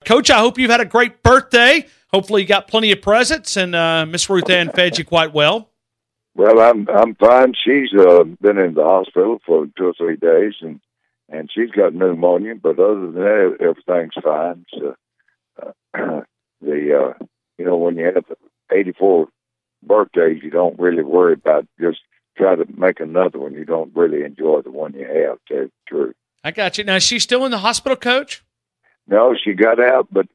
Coach, I hope you've had a great birthday. Hopefully you got plenty of presents, and Miss Ruth Ann fed you quite well. Well, I'm fine. She's been in the hospital for 2 or 3 days, and she's got pneumonia. But other than that, everything's fine. So, when you have 84 birthdays, you don't really worry about just try to make another one. You don't really enjoy the one you have. To tell you the truth. I got you. Now, is she still in the hospital, Coach? No, she got out, but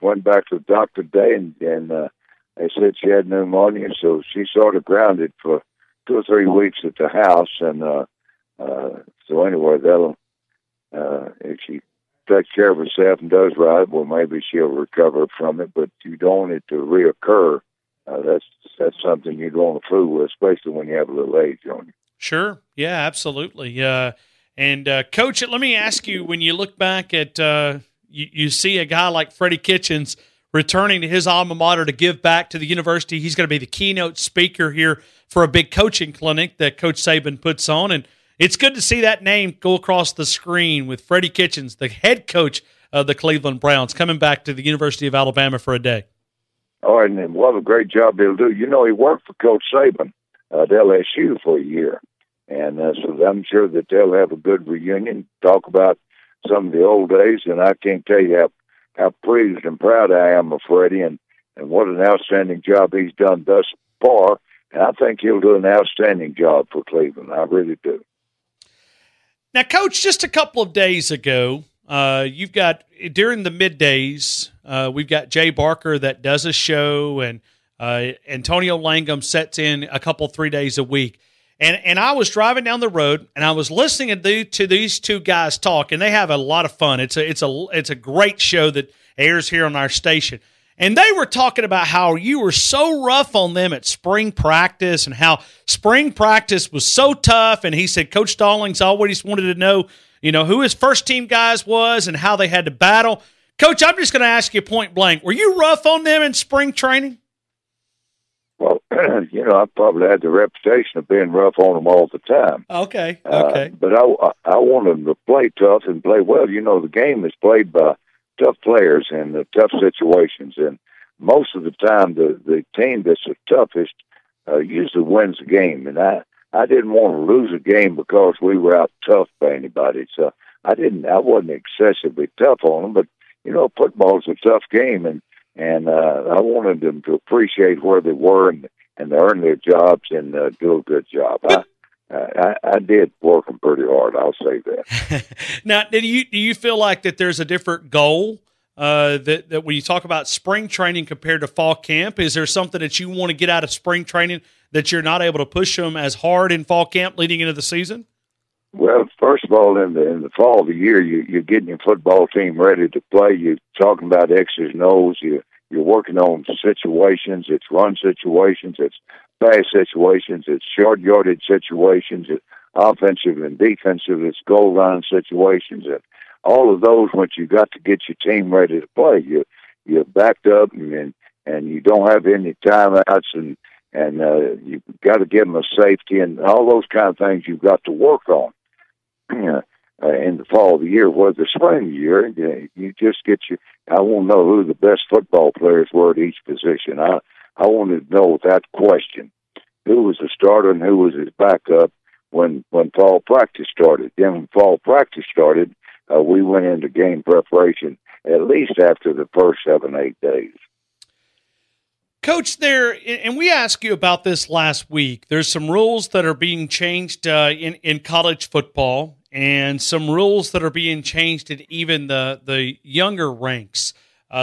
went back to the doctor today, and they said she had pneumonia, so she sort of grounded for 2 or 3 weeks at the house. And so anyway, that'll if she takes care of herself and does right, well, maybe she'll recover from it. But you don't want it to reoccur. That's something you don't want to fool with, especially when you have a little age on you. Sure. Yeah, absolutely. And Coach, let me ask you: when you look back at you see a guy like Freddie Kitchens returning to his alma mater to give back to the university. He's going to be the keynote speaker here for a big coaching clinic that Coach Saban puts on. And it's good to see that name go across the screen with Freddie Kitchens, the head coach of the Cleveland Browns, coming back to the University of Alabama for a day. Oh, and what a great job he'll do. You know, he worked for Coach Saban at LSU for a year. And so I'm sure that they'll have a good reunion, talk about some of the old days. And I can't tell you how pleased and proud I am of Freddie, and what an outstanding job he's done thus far. And I think he'll do an outstanding job for Cleveland. I really do. Now, Coach, just a couple of days ago, you've got, during the middays, we've got Jay Barker that does a show, and Antonio Langham sets in a couple, 3 days a week. And I was driving down the road, and I was listening to these two guys talk, and they have a lot of fun. It's a great show that airs here on our station. And they were talking about how you were so rough on them at spring practice, and how spring practice was so tough. And he said Coach Stallings always wanted to know, who his first team guys was and how they had to battle. Coach, I'm just going to ask you point blank: were you rough on them in spring training? Well, I probably had the reputation of being rough on them all the time. Okay. But I want them to play tough and play well. The game is played by tough players and tough situations. And most of the time, the team that's the toughest usually wins the game. And I didn't want to lose a game because we were out tough by anybody. So I wasn't excessively tough on them. But, football's a tough game. And I wanted them to appreciate where they were and earn their jobs and do a good job. I did work them pretty hard, I'll say that. Now, do you feel like that there's a different goal that when you talk about spring training compared to fall camp? Is there something that you want to get out of spring training that you're not able to push them as hard in fall camp leading into the season? Well, first of all, in the fall of the year, you're getting your football team ready to play. You're talking about X's and O's. You're working on situations. It's run situations. It's pass situations. It's short yardage situations. It's offensive and defensive. It's goal line situations. And all of those, once you got to get your team ready to play, you're backed up and you don't have any timeouts and you've got to give them a safety and all those kind of things you've got to work on. In the fall of the year, or the spring of the year, you just get I want to know who the best football players were at each position. I wanted to know without question who was the starter and who was his backup when fall practice started. Then when fall practice started, we went into game preparation at least after the first 7-8 days. Coach, and we asked you about this last week. There's some rules that are being changed in college football, and some rules that are being changed in even the younger ranks.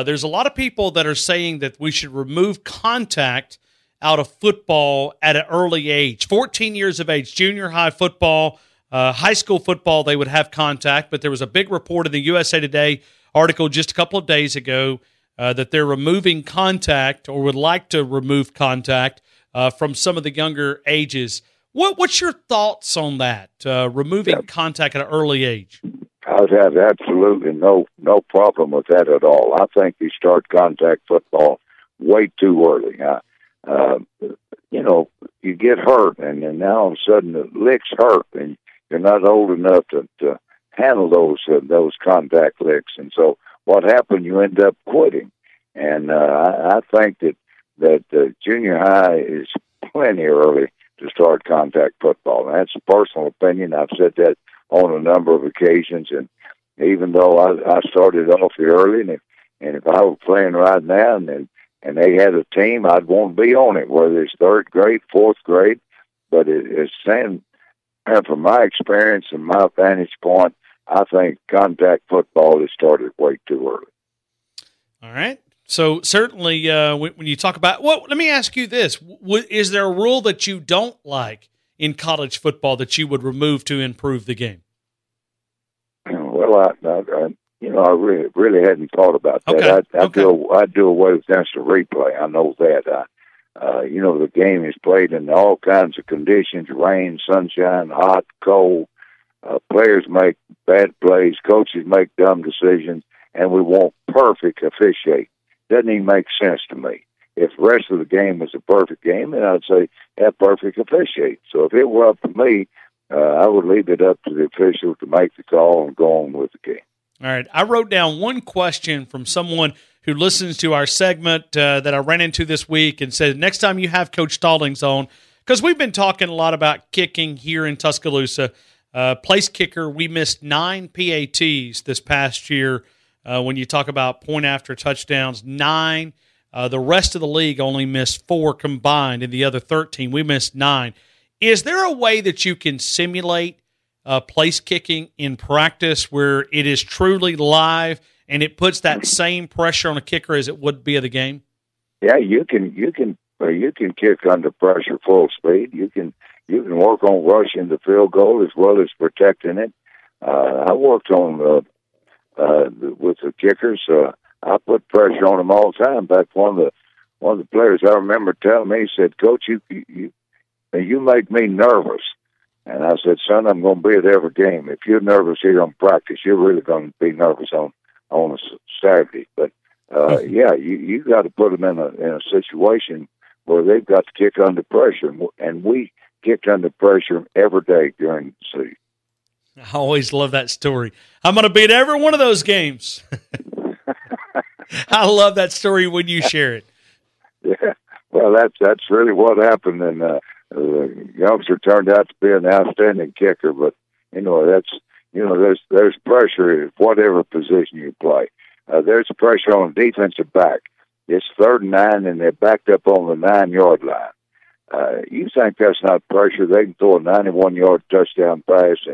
There's a lot of people that are saying that we should remove contact out of football at an early age. 14 years of age, junior high football, high school football, they would have contact. But there was a big report in the USA Today article just a couple of days ago that they're removing contact or would like to remove contact from some of the younger ages. What's your thoughts on that, removing contact at an early age? I would have absolutely no problem with that at all. I think you start contact football way too early. You get hurt, and then now all of a sudden the licks hurt, and you're not old enough to handle those contact licks. And so what happened? You end up quitting. And I think that junior high is plenty early to start contact football. And that's a personal opinion. I've said that on a number of occasions. And even though I started off here early, and if I were playing right now and they had a team, I'd want to be on it, whether it's third grade, fourth grade. But it's saying, from my experience and my vantage point, I think contact football has started way too early. All right. So certainly when you talk about, well, let me ask you this. Is there a rule that you don't like in college football that you would remove to improve the game? Well, I really hadn't thought about that. Okay. I'd do away with instant replay. I know that. The game is played in all kinds of conditions, rain, sunshine, hot, cold. Players make bad plays, coaches make dumb decisions, and we want perfect officiating. Doesn't even make sense to me. If the rest of the game was a perfect game, then I'd say have perfect officiate. So if it were up to me, I would leave it up to the official to make the call and go on with the game. All right. I wrote down one question from someone who listens to our segment that I ran into this week and said, next time you have Coach Stallings on, because we've been talking a lot about kicking here in Tuscaloosa. Place kicker, we missed 9 PATs this past year. When you talk about point after touchdowns, 9. The rest of the league only missed 4 combined. In the other 13, we missed 9. Is there a way that you can simulate place kicking in practice where it is truly live and it puts that same pressure on a kicker as it would be at a game? Yeah, you can kick under pressure full speed. You can work on rushing the field goal as well as protecting it. I worked on with the kickers. I put pressure on them all the time. In fact, one of the players I remember telling me, he said, "Coach, you make me nervous." And I said, "Son, I'm going to be at every game. If you're nervous here on practice, you're really going to be nervous on a Saturday." But yeah, you got to put them in a situation where they've got to kick under pressure, and we kicked under pressure every day during the season. I always love that story. I'm going to be at every one of those games. I love that story when you share it. Yeah, well, that's really what happened, and the youngster turned out to be an outstanding kicker. But there's pressure at whatever position you play. There's pressure on the defensive back. It's 3rd and 9, and they're backed up on the 9-yard line. You think that's not pressure? They can throw a 91-yard touchdown pass,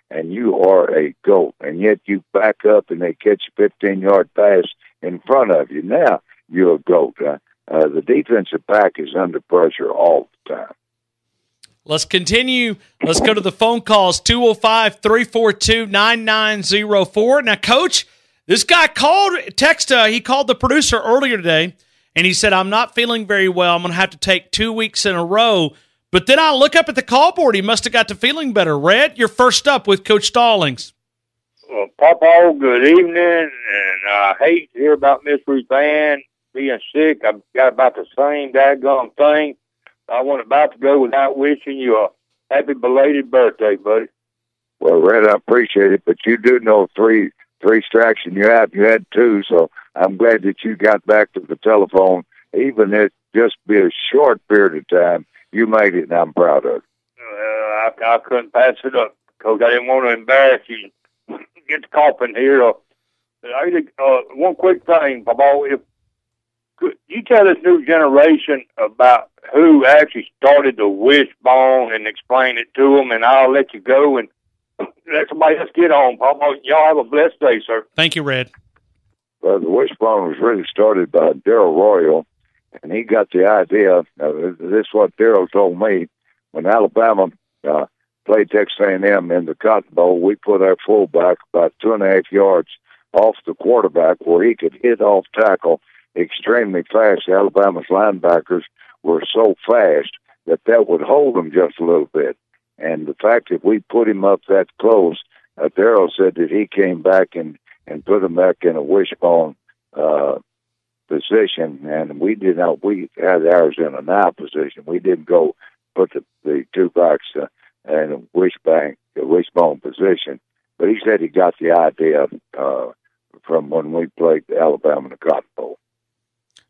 and you are a GOAT, and yet you back up and they catch a 15-yard pass in front of you. Now you're a GOAT. The defensive back is under pressure all the time. Let's continue. Let's go to the phone calls, 205-342-9904. Now, Coach, this guy he called the producer earlier today, and he said, "I'm not feeling very well. I'm going to have to take 2 weeks in a row." But then I look up at the call board. He must have got to feeling better. Red, you're first up with Coach Stallings. Well, Papa, good evening, and I hate to hear about Miss Ruth Ann being sick. I've got about the same daggone thing. I wasn't about to go without wishing you a happy belated birthday, buddy. Well, Red, I appreciate it, but you do know three strikes and you had 2, so I'm glad that you got back to the telephone. Even if it just be a short period of time, you made it, and I'm proud of it. I couldn't pass it up, Coach. I didn't want to embarrass you. Get the coughing here. One quick thing, Papa. Could you tell this new generation about who actually started the wishbone and explain it to them, and I'll let you go and let somebody else get on, Papa. Y'all have a blessed day, sir. Thank you, Red. Well, the wishbone was really started by Darrell Royal, and he got the idea. This is what Darrell told me. When Alabama played Texas A&M in the Cotton Bowl, we put our fullback about 2.5 yards off the quarterback where he could hit off tackle extremely fast. Alabama's linebackers were so fast that would hold them just a little bit. And the fact that we put him up that close, Darrell said that he came back and put him back in a wishbone position, and we had ours in a now position. We didn't go put the two backs in a wishbone position. But he said he got the idea from when we played Alabama in the Cotton Bowl.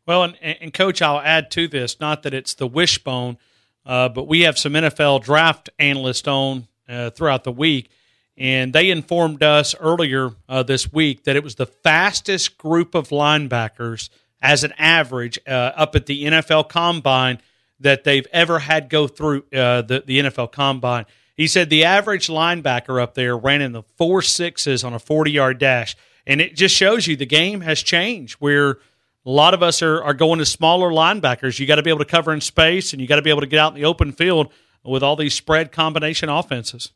Well, and Coach, I'll add to this, not that it's the wishbone, but we have some NFL draft analysts on throughout the week, and they informed us earlier this week that it was the fastest group of linebackers as an average up at the NFL Combine that they've ever had go through the NFL Combine. He said the average linebacker up there ran in the 4.6s on a 40-yard dash, and it just shows you the game has changed where – a lot of us are going to smaller linebackers. You got to be able to cover in space, and you got to be able to get out in the open field with all these spread combination offenses.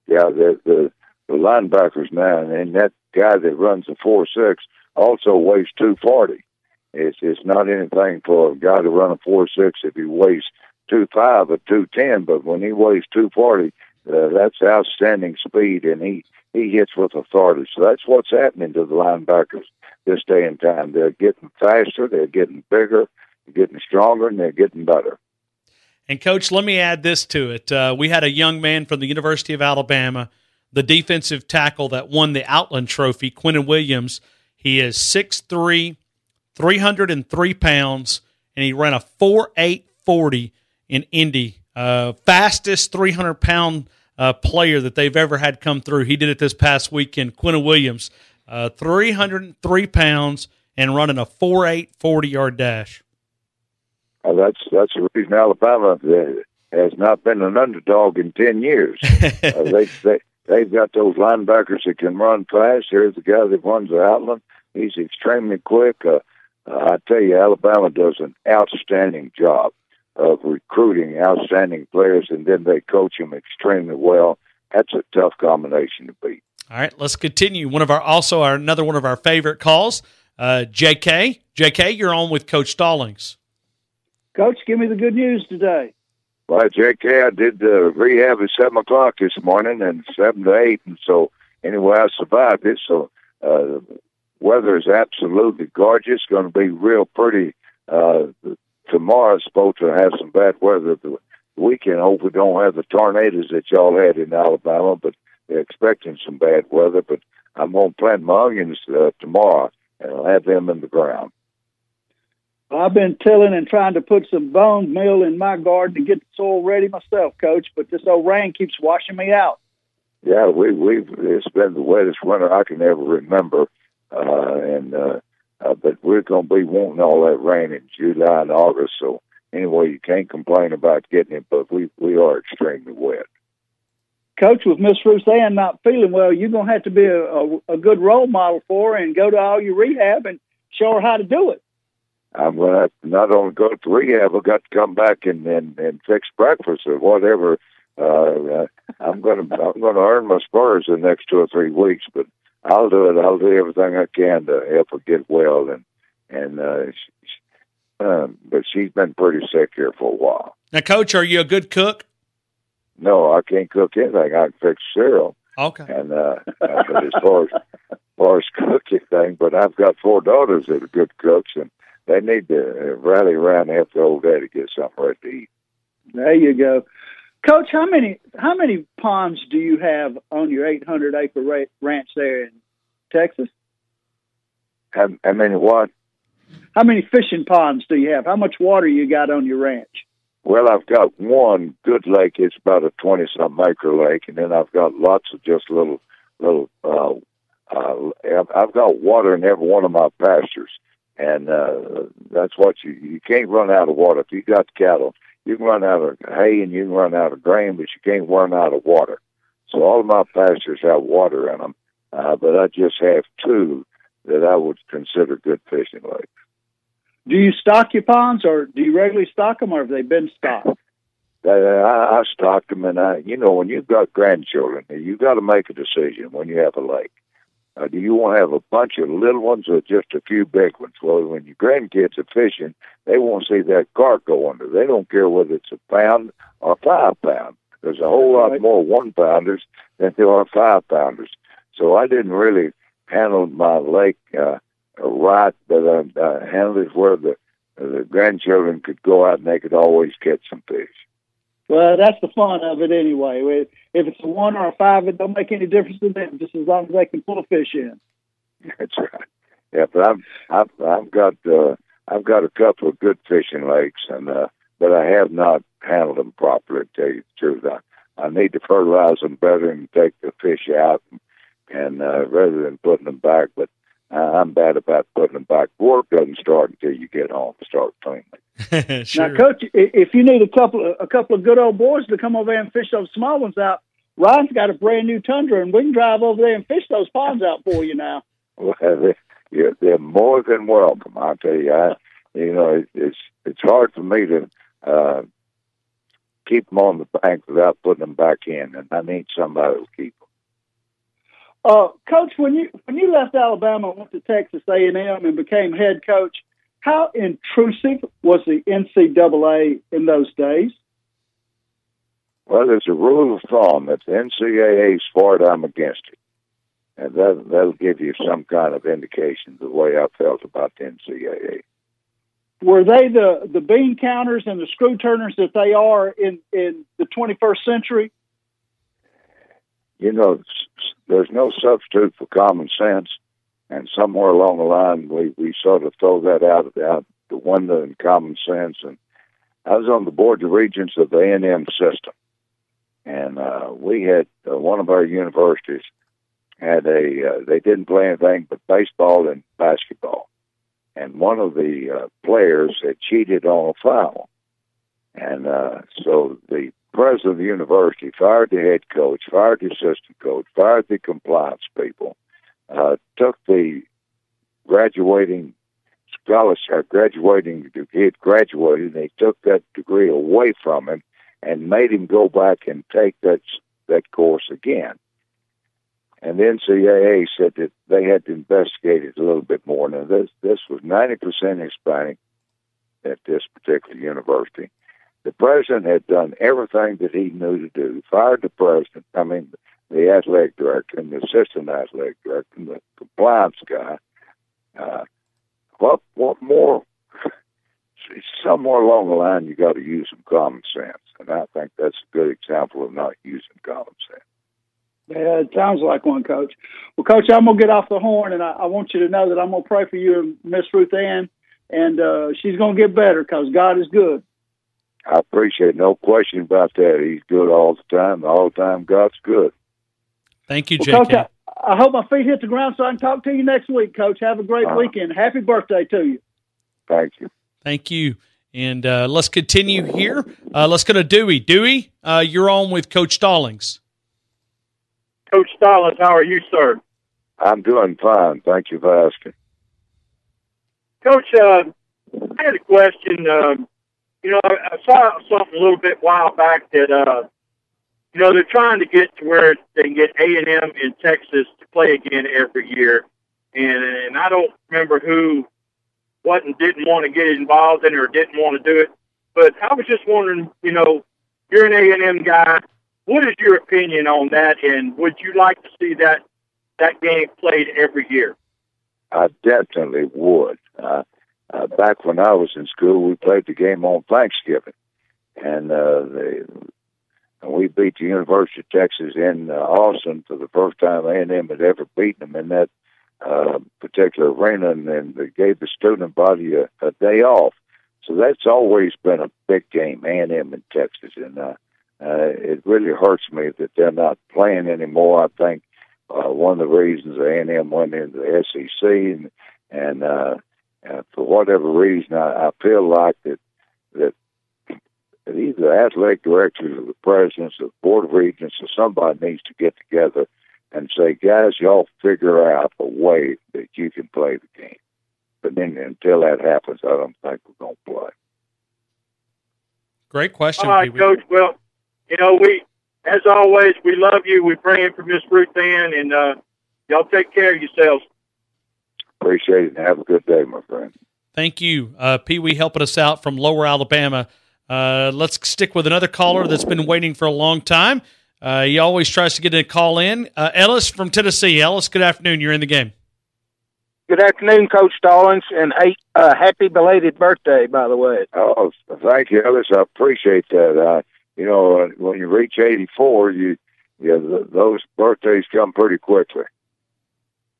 Yeah, the linebackers now, and that guy that runs the 4.6 also weighs 240. It's not anything for a guy to run a 4.6 if he weighs 2.5 or 210, but when he weighs 240, that's outstanding speed, and he hits with authority. So that's what's happening to the linebackers this day and time. They're getting faster, they're getting bigger, they're getting stronger, and they're getting better. And, Coach, let me add this to it. We had a young man from the University of Alabama, the defensive tackle that won the Outland Trophy, Quentin Williams. He is 6'3", 303 pounds, and he ran a 4.840 in Indy. Fastest 300-pound player that they've ever had come through. He did it this past weekend, Quentin Williams. 303 pounds and running a 4.8 40-yard dash. That's the reason Alabama has not been an underdog in 10 years. They've got those linebackers that can run fast. Here's the guy that runs the Outland. He's extremely quick. I tell you, Alabama does an outstanding job of recruiting outstanding players, and then they coach them extremely well. That's a tough combination to beat. All right, let's continue. Another one of our favorite calls, JK. JK, you're on with Coach Stallings. Coach, give me the good news today. Well, JK, I did rehab at 7 o'clock this morning and 7 to 8, and so anyway, I survived it. So weather is absolutely gorgeous. Going to be real pretty. Tomorrow's supposed to have some bad weather. The weekend, hope we don't have the tornadoes that y'all had in Alabama, but they're expecting some bad weather. But I'm going to plant my onions tomorrow, and I'll have them in the ground. I've been tilling and trying to put some bone meal in my garden to get the soil ready myself, Coach, but this old rain keeps washing me out. Yeah, it's been the wettest winter I can ever remember, but we're going to be wanting all that rain in July and August. So anyway, you can't complain about getting it, but we are extremely wet. Coach, with Miss Ruth Ann not feeling well, you're going to have to be a good role model for her and go to all your rehab and show her how to do it. I'm going to have to not only go to rehab, I've got to come back and fix breakfast or whatever. I'm going to earn my spurs the next 2 or 3 weeks, but I'll do it. I'll do everything I can to help her get well, but she's been pretty sick here for a while. Now, Coach, are you a good cook? No, I can't cook anything. I can fix cereal. Okay. And but as far as cooking thing, but I've got 4 daughters that are good cooks, and they need to rally around and help the old daddy get something ready to eat. There you go. Coach, how many ponds do you have on your 800-acre ranch there in Texas? How many what? How many fishing ponds do you have? How much water you got on your ranch? Well, I've got one good lake. It's about a 20-something acre lake, and then I've got lots of just little. I've got water in every one of my pastures, and that's what you can't run out of water. If you got cattle, you can run out of hay and you can run out of grain, but you can't run out of water. So all of my pastures have water in them, but I just have 2 that I would consider good fishing lakes. Do you stock your ponds, or do you regularly stock them, or have they been stocked? I stock them, and when you've got grandchildren, you got to make a decision when you have a lake. Do you want to have a bunch of little ones or just a few big ones? Well, when your grandkids are fishing, they want to see that carp go under. They don't care whether it's a pound or 5 pound. There's a whole lot more 1-pounders than there are 5-pounders. So I didn't really handle my lake right, but I handled it where the grandchildren could go out and they could always catch some fish. Well, that's the fun of it anyway. If it's a 1 or a 5, it don't make any difference to them, just as long as they can pull a fish in. That's right. Yeah, but I've got a couple of good fishing lakes, and but I have not handled them properly. To tell you the truth, I need to fertilize them better and take the fish out, and rather than putting them back. But I'm bad about putting them back. Work doesn't start until you get home and start cleaning. Sure. Now, Coach, if you need a couple of good old boys to come over there and fish those small ones out, Ryan's got a brand new Tundra, and we can drive over there and fish those ponds out for you now. Well, they're more than welcome. I'll tell you. It's hard for me to keep them on the bank without putting them back in, and I need somebody to keep them. Coach, when you left Alabama and went to Texas A&M and became head coach, how intrusive was the NCAA in those days? Well, there's a rule of thumb. If the NCAA is for it, I'm against it. And that'll give you some kind of indication of the way I felt about the NCAA. Were they the bean counters and the screw turners that they are in the 21st century? You know, there's no substitute for common sense, and somewhere along the line we sort of throw that out the window in common sense. And I was on the board of regents of the A&M system, and we had one of our universities had they didn't play anything but baseball and basketball, and one of the players had cheated on a foul, and so the president of the university fired the head coach, fired the assistant coach, fired the compliance people, took the graduating scholarship, he had graduated, and they took that degree away from him and made him go back and take that course again. And the NCAA said that they had to investigate it a little bit more. Now, this was 90% Hispanic at this particular university. The president had done everything that he knew to do, fired the president, the athletic director, and the assistant athletic director, and the compliance guy. What more? Somewhere along the line, you got to use some common sense. And I think that's a good example of not using common sense. Yeah, it sounds like one, Coach. Well, Coach, I'm going to get off the horn, and I want you to know that I'm going to pray for you and Miss Ruth Ann, and she's going to get better because God is good. I appreciate it. No question about that. He's good all the time. All the time, God's good. Thank you, well, JK. Coach, I hope my feet hit the ground so I can talk to you next week, Coach. Have a great weekend. Happy birthday to you. Thank you. Thank you. And let's continue here. Let's go to Dewey. Dewey, you're on with Coach Stallings. Coach Stallings, how are you, sir? I'm doing fine. Thank you for asking. Coach, I had a question. I saw something a little bit while back that, they're trying to get to where they can get A&M in Texas to play again every year. And I don't remember who didn't want to get involved in it or didn't want to do it. But I was just wondering, you're an A&M guy. What is your opinion on that? And would you like to see that game played every year? I definitely would. Back when I was in school, we played the game on Thanksgiving. And we beat the University of Texas in Austin for the first time A&M had ever beaten them in that particular arena, and they gave the student body a day off. So that's always been a big game, A&M in Texas, and it really hurts me that they're not playing anymore. I think one of the reasons A&M went into the SEC, and for whatever reason, I feel like that either the athletic directors or the presidents or the board of regents or somebody needs to get together and say, guys, y'all figure out a way that you can play the game. But then until that happens, I don't think we're going to play. Great question. All right, Coach. Well, as always, we love you. We're praying for Miss Ruth Ann, and y'all take care of yourselves. Appreciate it, and have a good day, my friend. Thank you. Pee Wee helping us out from Lower Alabama. Let's stick with another caller that's been waiting for a long time. He always tries to get a call in. Ellis from Tennessee. Ellis, good afternoon. You're in the game. Good afternoon, Coach Stallings, and happy belated birthday, by the way. Oh, thank you, Ellis. I appreciate that. When you reach 84, those birthdays come pretty quickly.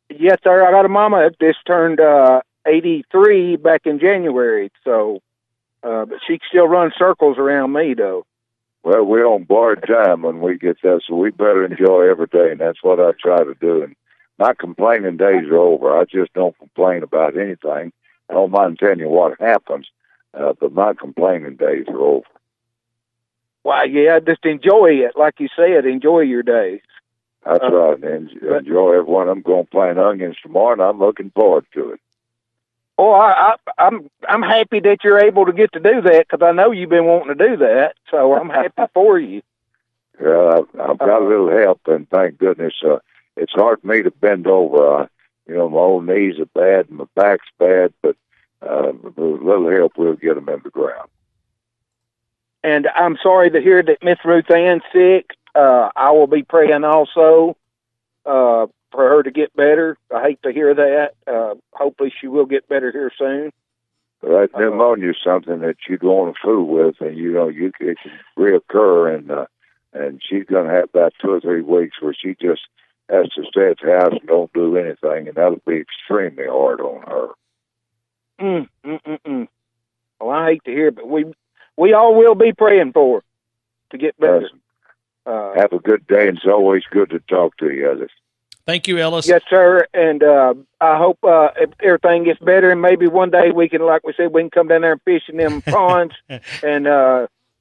Yes, sir. I got a mama that just turned 83 back in January. So, but she still runs circles around me, though. Well, we're on borrowed time when we get there, so we better enjoy every day, and that's what I try to do. And my complaining days are over. I just don't complain about anything. I don't mind telling you what happens, but my complaining days are over. Well, yeah, just enjoy it. Like you said, enjoy your days. That's right. Enjoy everyone. I'm going to plant onions tomorrow, and I'm looking forward to it. Oh, I'm happy that you're able to get to do that, because I know you've been wanting to do that. So I'm happy for you. Yeah, I've got a little help, and thank goodness. It's hard for me to bend over. My old knees are bad and my back's bad, but with a little help, we'll get them in the ground. And I'm sorry to hear that Miss Ruth Ann's sick. I will be praying also for her to get better. I hate to hear that. Hopefully she will get better here soon. That pneumonia is something that you don't want to fool with, and it can reoccur, and she's going to have about 2 or 3 weeks where she just has to stay at the house and don't do anything, and that'll be extremely hard on her. Well, I hate to hear it, but we all will be praying for her to get better. Have a good day, and it's always good to talk to you, Ellis. Thank you, Ellis. Yes, sir. And I hope if everything gets better, and maybe one day we can, like we said, we can come down there and fish in them ponds and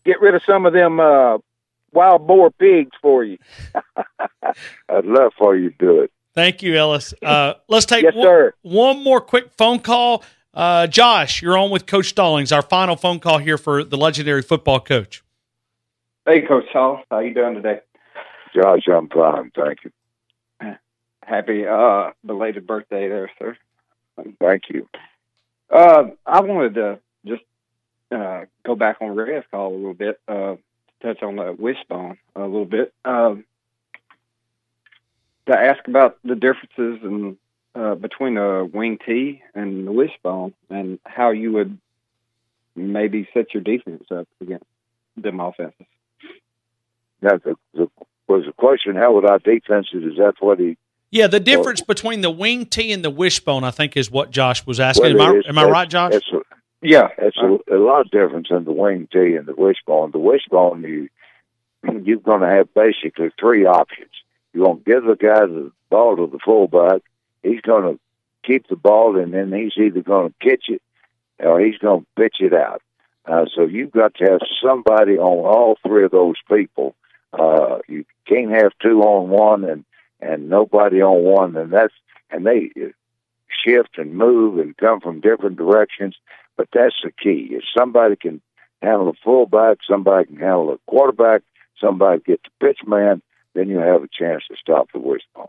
get rid of some of them wild boar pigs for you. I'd love for you to do it. Thank you, Ellis. Let's take one more quick phone call. Josh, you're on with Coach Stallings, our final phone call here for the legendary football coach. Hey, Coach Hall. How you doing today? Josh, I'm fine. Thank you. Happy belated birthday there, sir. Thank you. I wanted to just go back on Red's call a little bit, touch on the wishbone a little bit, to ask about the differences in, between a wing tee and the wishbone, and how you would maybe set your defense up against them offenses. Now, was the question, how would our defenses, is that what he... Yeah, the difference between the wing tee and the wishbone, I think, is what Josh was asking. Am I right, Josh? It's a lot of difference in the wing tee and the wishbone. The wishbone, you're going to have basically 3 options. You're going to give the guy the ball to the fullback. He's going to keep the ball, and then he's either going to catch it or he's going to pitch it out. So you've got to have somebody on all 3 of those people. You can't have 2 on 1 and nobody on 1, and they shift and move and come from different directions. But that's the key. If somebody can handle a fullback, somebody can handle a quarterback, somebody get the pitch man, then you have a chance to stop the wishbone.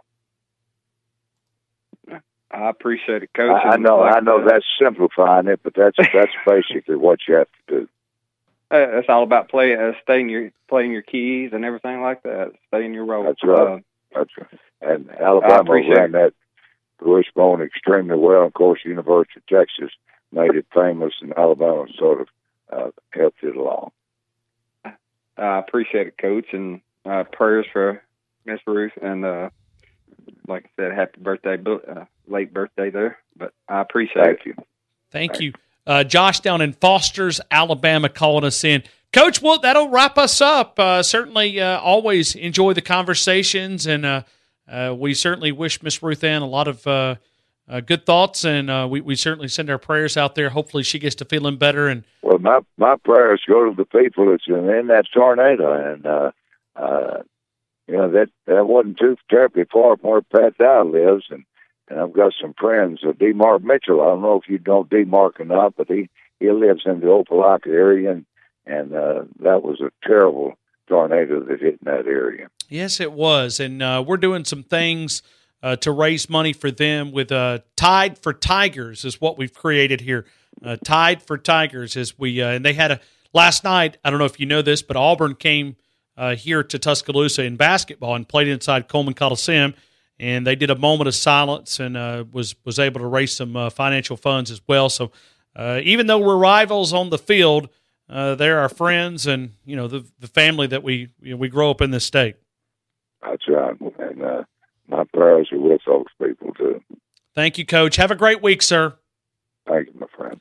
I appreciate it, Coach. I know that's simplifying it, but that's basically what you have to do. It's all about playing your keys and everything like that. Stay in your role. That's right. That's right. And Alabama ran that wishbone extremely well. Of course, University of Texas made it famous, and Alabama sort of helped it along. I appreciate it, Coach, and prayers for Miss Ruth, and like I said, happy birthday, late birthday there. But I appreciate it. Thank you. Josh down in Foster's, Alabama, calling us in. Coach, well, that'll wrap us up. Certainly always enjoy the conversations, and we certainly wish Miss Ruth Ann a lot of good thoughts, and we certainly send our prayers out there. Hopefully she gets to feeling better. And well, my prayers go to the people that's in that tornado, and that wasn't too terribly far from where Pat Dow lives, and I've got some friends. D-Mark Mitchell, I don't know if you know D-Mark or not, but he lives in the Opelika area, and that was a terrible tornado that hit in that area. Yes, it was, and we're doing some things to raise money for them with Tide for Tigers is what we've created here. Tide for Tigers is and they had last night, I don't know if you know this, but Auburn came here to Tuscaloosa in basketball and played inside Coleman Coliseum, and they did a moment of silence and was able to raise some financial funds as well. So even though we're rivals on the field, they're our friends and the family that we grow up in this state. That's right, and my prayers are with those people too. Thank you, Coach. Have a great week, sir. Thank you, my friend.